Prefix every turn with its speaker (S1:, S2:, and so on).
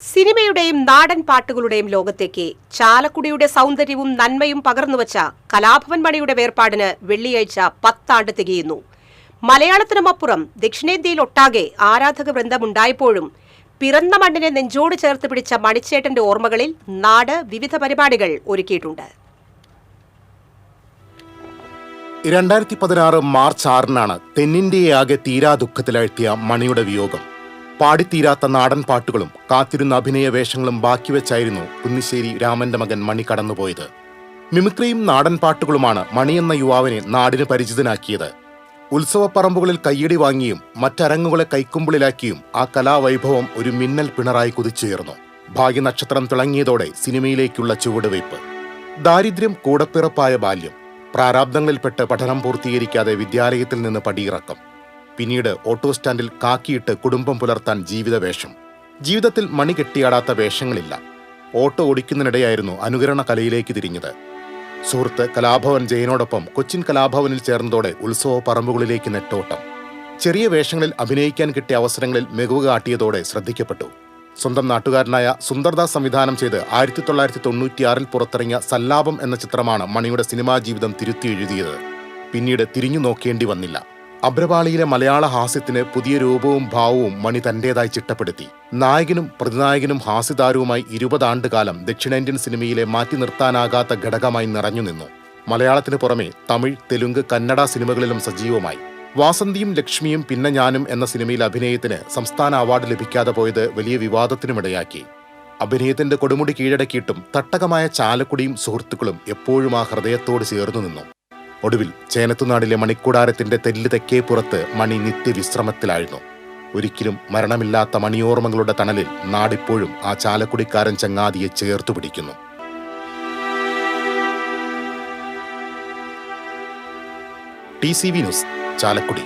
S1: സിനിമയുടെയും നാടൻ പാട്ടുകളുടെയും ലോകത്തേക്ക് ചാലക്കുടിയുടെ സൗന്ദര്യവും നന്മയും പകർന്നുവച്ച കലാഭവൻ മണിയുടെ വേർപാടിന് വെള്ളിയാഴ്ച 10 ആണ്ട് തികയുന്നു. മലയാളത്തിനുമപ്പുറം ദക്ഷിണേന്ത്യയിലൊട്ടാകെ ആരാധക വൃന്ദമുണ്ടായപ്പോഴും പിറന്ന മണ്ണിനെ നെഞ്ചോട് ചേർത്ത് പിടിച്ച മണിച്ചേട്ടന്റെ ഓർമ്മകളിൽ നാട് വിവിധ പരിപാടികൾ ഒരുക്കിയിട്ടുണ്ട്.
S2: 2016 മാർച്ച് 6-നാണ് തെന്നിന്ത്യയാകെ തീരാ ദുഃഖത്തിലാഴ്ത്തിയ മണിയുടെ വിയോഗം. പാടിത്തീരാത്ത നാടൻ പാട്ടുകളും കാത്തിരുന്ന അഭിനയ വേഷങ്ങളും ബാക്കിവെച്ചായിരുന്നു കുന്നിശ്ശേരി രാമന്റെ മകൻ മണി കടന്നുപോയത്. മിമിക്രിയും നാടൻ പാട്ടുകളുമാണ് മണി എന്ന യുവാവിനെ നാടിന് പരിചിതനാക്കിയത്. ഉത്സവപ്പറമ്പുകളിൽ കയ്യടി വാങ്ങിയും മറ്റരങ്ങുകളെ കൈക്കുമ്പിളിലാക്കിയും ആ കലാവൈഭവം ഒരു മിന്നൽ പിണറായി കുതിച്ചുയർന്നു. ഭാഗ്യനക്ഷത്രം തിളങ്ങിയതോടെ സിനിമയിലേക്കുള്ള ചുവടുവയ്പ്. ദാരിദ്ര്യം കൂടപ്പിറപ്പായ ബാല്യം, പ്രാരാബ്ദങ്ങളിൽപ്പെട്ട് പഠനം പൂർത്തീകരിക്കാതെ വിദ്യാലയത്തിൽ നിന്ന് പടിയിറക്കം, പിന്നീട് ഓട്ടോ സ്റ്റാൻഡിൽ കാക്കിയിട്ട് കുടുംബം പുലർത്താൻ ജീവിതവേഷം. ജീവിതത്തിൽ മണി കെട്ടിയാടാത്ത വേഷങ്ങളില്ല. ഓട്ടോ ഓടിക്കുന്നതിനിടെയായിരുന്നു അനുകരണ കലയിലേക്ക് തിരിഞ്ഞത്. സുഹൃത്ത് കലാഭവൻ ജയനോടൊപ്പം കൊച്ചിൻ കലാഭവനിൽ ചേർന്നതോടെ ഉത്സവ പറമ്പുകളിലേക്ക് നെട്ടോട്ടം. ചെറിയ വേഷങ്ങളിൽ അഭിനയിക്കാൻ കിട്ടിയ അവസരങ്ങളിൽ മികവ് കാട്ടിയതോടെ ശ്രദ്ധിക്കപ്പെട്ടു. സ്വന്തം നാട്ടുകാരനായ സുന്ദർദാസ് സംവിധാനം ചെയ്ത് 1996-ൽ പുറത്തിറങ്ങിയ സല്ലാപം എന്ന ചിത്രമാണ് മണിയുടെ സിനിമാ ജീവിതം തിരുത്തി എഴുതിയത്. പിന്നീട് തിരിഞ്ഞു നോക്കേണ്ടി വന്നില്ല. അഭ്രപാളിയിലെ മലയാള ഹാസ്യത്തിന് പുതിയ രൂപവും ഭാവവും മണി തന്റേതായി ചിട്ടപ്പെടുത്തി. നായകനും പ്രതിനായകനും ഹാസ്യതാരവുമായി 20 ആണ്ടുകാലം ദക്ഷിണേന്ത്യൻ സിനിമയിലെ മാറ്റി നിർത്താനാകാത്ത ഘടകമായി നിറഞ്ഞു നിന്നു. മലയാളത്തിന് പുറമെ തമിഴ്, തെലുങ്ക്, കന്നഡ സിനിമകളിലും സജീവമായി. വാസന്തിയും ലക്ഷ്മിയും പിന്നെ ഞാനും എന്ന സിനിമയിൽ അഭിനയത്തിന് സംസ്ഥാന അവാർഡ് ലഭിക്കാതെ പോയത് വലിയ വിവാദത്തിനുമിടയാക്കി. അഭിനയത്തിന്റെ കൊടുമുടി കീഴടക്കിയിട്ടും തട്ടകമായ ചാലക്കുടിയും സുഹൃത്തുക്കളും എപ്പോഴും ആ ഹൃദയത്തോട് ചേർന്നു നിന്നു. ഒടുവിൽ ചേനത്തുനാടിലെ മണിക്കൂടാരത്തിന്റെ തെല്ല് തെക്കേ പുറത്ത് മണി നിത്യവിശ്രമത്തിലായിരുന്നു. ഒരിക്കലും മരണമില്ലാത്ത മണിയോർമ്മകളുടെ തണലിൽ നാടിപ്പോഴും ആ ചാലക്കുടിക്കാരൻ ചങ്ങാതിയെ ചേർത്തു പിടിക്കുന്നു. TCV news, Chalakudy.